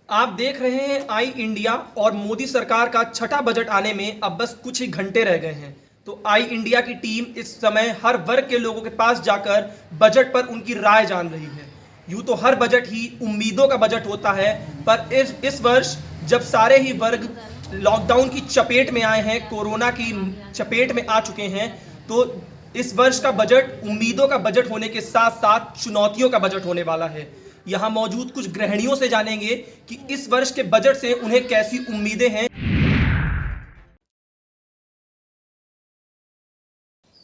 आप देख रहे हैं आई इंडिया और मोदी सरकार का छठा बजट आने में अब बस कुछ ही घंटे रह गए हैं। तो आई इंडिया की टीम इस समय हर वर्ग के लोगों के पास जाकर बजट पर उनकी राय जान रही है। यूं तो हर बजट ही उम्मीदों का बजट होता है, पर इस वर्ष जब सारे ही वर्ग लॉकडाउन की चपेट में आए हैं, कोरोना की चपेट में आ चुके हैं, तो इस वर्ष का बजट उम्मीदों का बजट होने के साथ साथ चुनौतियों का बजट होने वाला है। यहां मौजूद कुछ गृहिणियों से जानेंगे कि इस वर्ष के बजट से उन्हें कैसी उम्मीदें हैं।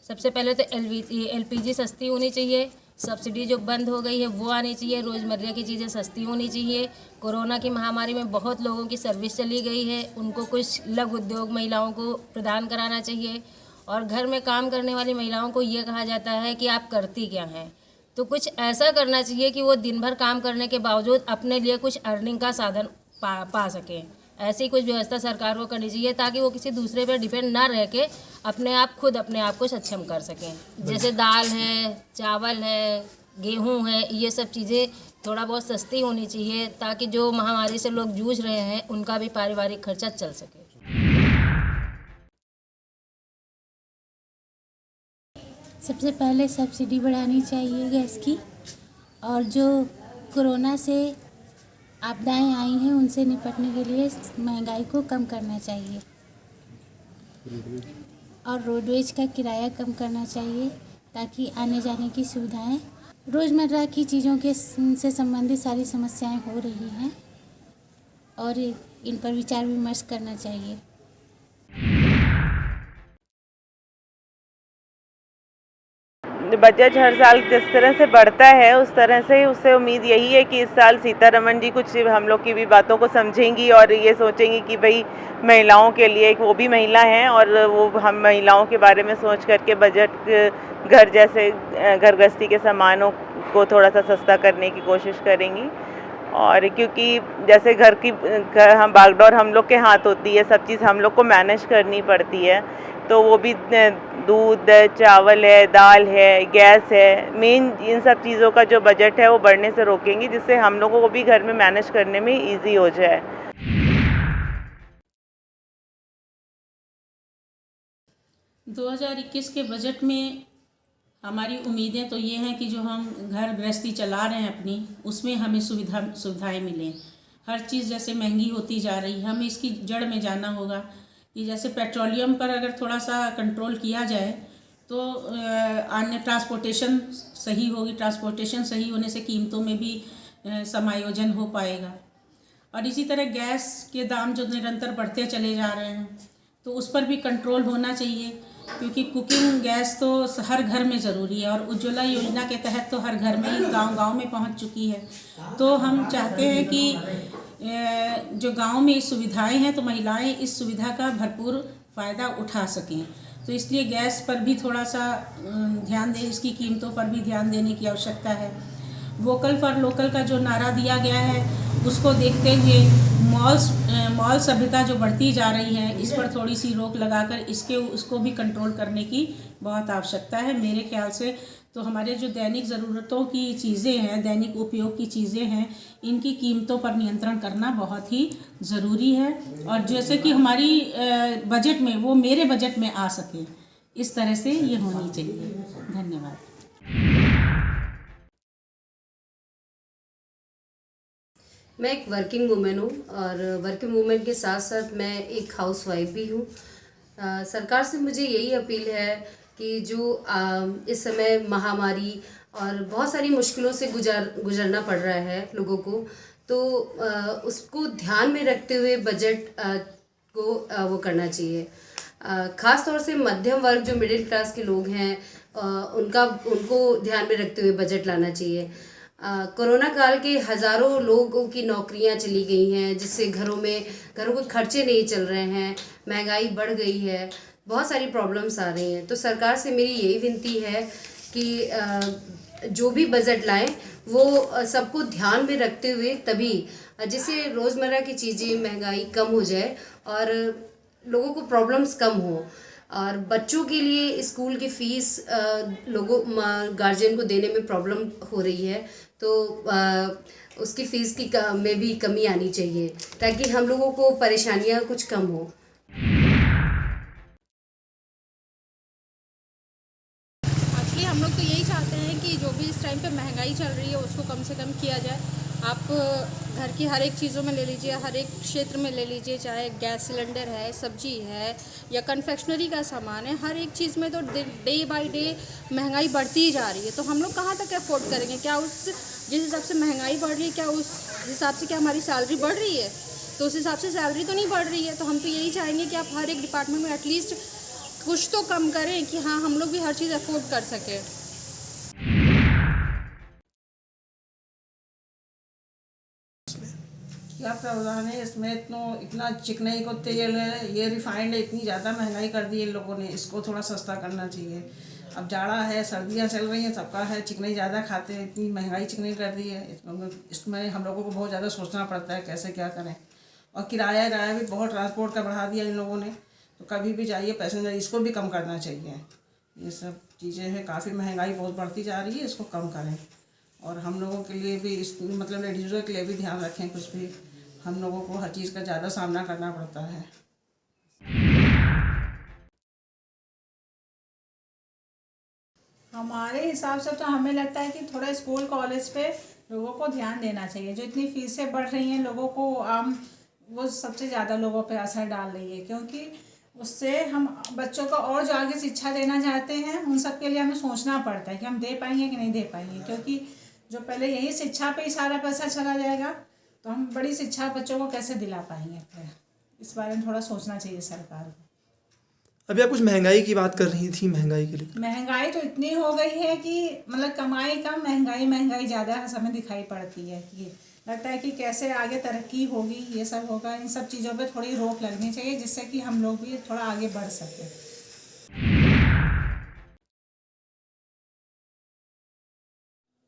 सबसे पहले तो एलपीजी सस्ती होनी चाहिए। सब्सिडी जो बंद हो गई है वो आनी चाहिए। रोज़मर्रा की चीज़ें सस्ती होनी चाहिए। कोरोना की महामारी में बहुत लोगों की सर्विस चली गई है, उनको कुछ लघु उद्योग महिलाओं को प्रदान कराना चाहिए। और घर में काम करने वाली महिलाओं को ये कहा जाता है कि आप करती क्या हैं, तो कुछ ऐसा करना चाहिए कि वो दिन भर काम करने के बावजूद अपने लिए कुछ अर्निंग का साधन पा सकें। ऐसी कुछ व्यवस्था सरकार को करनी चाहिए ताकि वो किसी दूसरे पर डिपेंड ना रह के खुद अपने आप को सक्षम कर सकें। जैसे दाल है, चावल है, गेहूं है, ये सब चीज़ें थोड़ा बहुत सस्ती होनी चाहिए ताकि जो महामारी से लोग जूझ रहे हैं उनका भी पारिवारिक खर्चा चल सके। सबसे पहले सब्सिडी बढ़ानी चाहिए गैस की, और जो कोरोना से आपदाएं आई हैं उनसे निपटने के लिए महंगाई को कम करना चाहिए, और रोडवेज का किराया कम करना चाहिए ताकि आने जाने की सुविधाएं, रोज़मर्रा की चीज़ों के से संबंधित सारी समस्याएं हो रही हैं और इन पर विचार विमर्श करना चाहिए। बजट हर साल जिस तरह से बढ़ता है उस तरह से ही उससे उम्मीद यही है कि इस साल सीतारमण जी कुछ हम लोग की भी बातों को समझेंगी और ये सोचेंगी कि भाई महिलाओं के लिए, एक वो भी महिला हैं और वो हम महिलाओं के बारे में सोच करके बजट घर जैसे घर गृहस्थी के सामानों को थोड़ा सा सस्ता करने की कोशिश करेंगी। और क्योंकि जैसे हम बागडोर हम लोग के हाथ होती है, सब चीज़ हम लोग को मैनेज करनी पड़ती है, तो वो भी दूध, चावल है, दाल है, गैस है, मेन इन सब चीज़ों का जो बजट है वो बढ़ने से रोकेंगी, जिससे हम लोगों को भी घर में मैनेज करने में इजी हो जाए। 2021 के बजट में हमारी उम्मीदें तो ये हैं कि जो हम घर गृहस्थी चला रहे हैं अपनी, उसमें हमें सुविधाएं मिलें। हर चीज़ जैसे महंगी होती जा रही है, हमें इसकी जड़ में जाना होगा कि जैसे पेट्रोलियम पर अगर थोड़ा सा कंट्रोल किया जाए तो अन्य ट्रांसपोर्टेशन सही होगी। ट्रांसपोर्टेशन सही होने से कीमतों में भी समायोजन हो पाएगा। और इसी तरह गैस के दाम जो निरंतर बढ़ते चले जा रहे हैं तो उस पर भी कंट्रोल होना चाहिए, क्योंकि कुकिंग गैस तो हर घर में ज़रूरी है और उज्ज्वला योजना के तहत तो हर घर में ही गांव-गांव में पहुंच चुकी है। तो हम चाहते हैं कि जो गांव में सुविधाएं हैं तो महिलाएं इस सुविधा का भरपूर फ़ायदा उठा सकें। तो इसलिए गैस पर भी थोड़ा सा ध्यान दें, इसकी कीमतों पर भी ध्यान देने की आवश्यकता है। वोकल फॉर लोकल का जो नारा दिया गया है उसको देखते हुए मॉल सभ्यता जो बढ़ती जा रही है, इस पर थोड़ी सी रोक लगाकर उसको भी कंट्रोल करने की बहुत आवश्यकता है। मेरे ख्याल से तो हमारे जो दैनिक ज़रूरतों की चीज़ें हैं, दैनिक उपयोग की चीज़ें हैं, इनकी कीमतों पर नियंत्रण करना बहुत ही ज़रूरी है। और जैसे कि हमारी बजट में वो मेरे बजट में आ सके, इस तरह से ये होनी चाहिए। धन्यवाद। मैं एक वर्किंग वूमेन हूँ और वर्किंग वूमेन के साथ साथ मैं एक हाउसवाइफ भी हूँ। सरकार से मुझे यही अपील है कि जो इस समय महामारी और बहुत सारी मुश्किलों से गुजरना पड़ रहा है लोगों को, तो उसको ध्यान में रखते हुए बजट को वो करना चाहिए। ख़ास तौर से मध्यम वर्ग जो मिडिल क्लास के लोग हैं उनको ध्यान में रखते हुए बजट लाना चाहिए। कोरोना काल के हज़ारों लोगों की नौकरियां चली गई हैं, जिससे घरों के खर्चे नहीं चल रहे हैं, महंगाई बढ़ गई है, बहुत सारी प्रॉब्लम्स आ रही हैं। तो सरकार से मेरी यही विनती है कि जो भी बजट लाएं वो सबको ध्यान में रखते हुए, तभी जिससे रोज़मर्रा की चीज़ें महंगाई कम हो जाए और लोगों को प्रॉब्लम्स कम हो। और बच्चों के लिए स्कूल की फ़ीस गार्जियन को देने में प्रॉब्लम हो रही है, तो उसकी फ़ीस की में भी कमी आनी चाहिए ताकि हम लोगों को परेशानियां कुछ कम हो। एक्चुअली हम लोग तो यही चाहते हैं कि जो भी इस टाइम पे महंगाई चल रही है उसको कम से कम किया जाए। आप घर की हर एक चीज़ों में ले लीजिए, हर एक क्षेत्र में ले लीजिए, चाहे गैस सिलेंडर है, सब्जी है या कन्फेक्शनरी का सामान है, हर एक चीज़ में तो डे बाय डे महंगाई बढ़ती ही जा रही है। तो हम लोग कहाँ तक अफोर्ड करेंगे? क्या उस जिस हिसाब से महंगाई बढ़ रही है, क्या उस हिसाब से क्या हमारी सैलरी बढ़ रही है? तो उस हिसाब से सैलरी तो नहीं बढ़ रही है। तो हम तो यही चाहेंगे कि आप हर एक डिपार्टमेंट में एटलीस्ट कुछ तो कम करें कि हाँ हम लोग भी हर चीज़ अफोर्ड कर सकें। क्या प्रावधान है इसमें? इतना चिकनाई को तेल है, ये रिफाइंड है, इतनी ज़्यादा महंगाई कर दी है इन लोगों ने। इसको थोड़ा सस्ता करना चाहिए। अब जाड़ा है, सर्दियाँ चल रही हैं, सबका है, चिकनाई ज़्यादा खाते हैं, इतनी महंगाई चिकनाई कर दी है। इसमें हम लोगों को बहुत ज़्यादा सोचना पड़ता है कैसे क्या करें। और किराया भी बहुत ट्रांसपोर्ट का बढ़ा दिया इन लोगों ने। तो कभी भी जाइए पैसेंजर, इसको भी कम करना चाहिए। ये सब चीज़ें हैं, काफ़ी महंगाई बहुत बढ़ती जा रही है, इसको कम करें। और हम लोगों के लिए भी मतलब लेडीज़ों के लिए भी ध्यान रखें। कुछ भी हम लोगों को हर चीज़ का ज़्यादा सामना करना पड़ता है। हमारे हिसाब से तो हमें लगता है कि थोड़ा स्कूल कॉलेज पे लोगों को ध्यान देना चाहिए। जो इतनी फीसें बढ़ रही हैं लोगों को वो सबसे ज़्यादा लोगों पे असर डाल रही है, क्योंकि उससे हम बच्चों को और जो आगे शिक्षा देना चाहते हैं उन सब के लिए हमें सोचना पड़ता है कि हम दे पाएंगे कि नहीं दे पाएंगे। क्योंकि जो पहले यही शिक्षा पे ही सारा पैसा चला जाएगा तो हम बड़ी शिक्षा बच्चों को कैसे दिला पाएंगे? फिर इस बारे में थोड़ा सोचना चाहिए सरकार को। अभी आप कुछ महंगाई की बात कर रही थी, महंगाई के लिए। महंगाई तो इतनी हो गई है कि मतलब कमाई कम, महंगाई ज़्यादा हमें दिखाई पड़ती है। कि लगता है कि कैसे आगे तरक्की होगी, ये सब होगा। इन सब चीज़ों पे थोड़ी रोक लगनी चाहिए जिससे कि हम लोग भी थोड़ा आगे बढ़ सकें।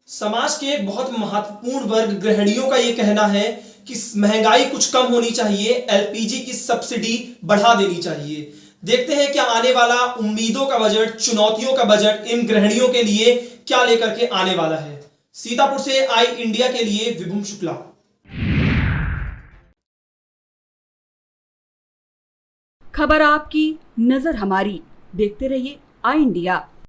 समाज के एक बहुत महत्वपूर्ण वर्ग गृहिणियों का ये कहना है कि महंगाई कुछ कम होनी चाहिए, एलपीजी की सब्सिडी बढ़ा देनी चाहिए। देखते हैं क्या आने वाला उम्मीदों का बजट, चुनौतियों का बजट इन गृहिणियों के लिए क्या लेकर के आने वाला है। सीतापुर से आई इंडिया के लिए विभुम शुक्ला। खबर आपकी, नजर हमारी। देखते रहिए आई इंडिया।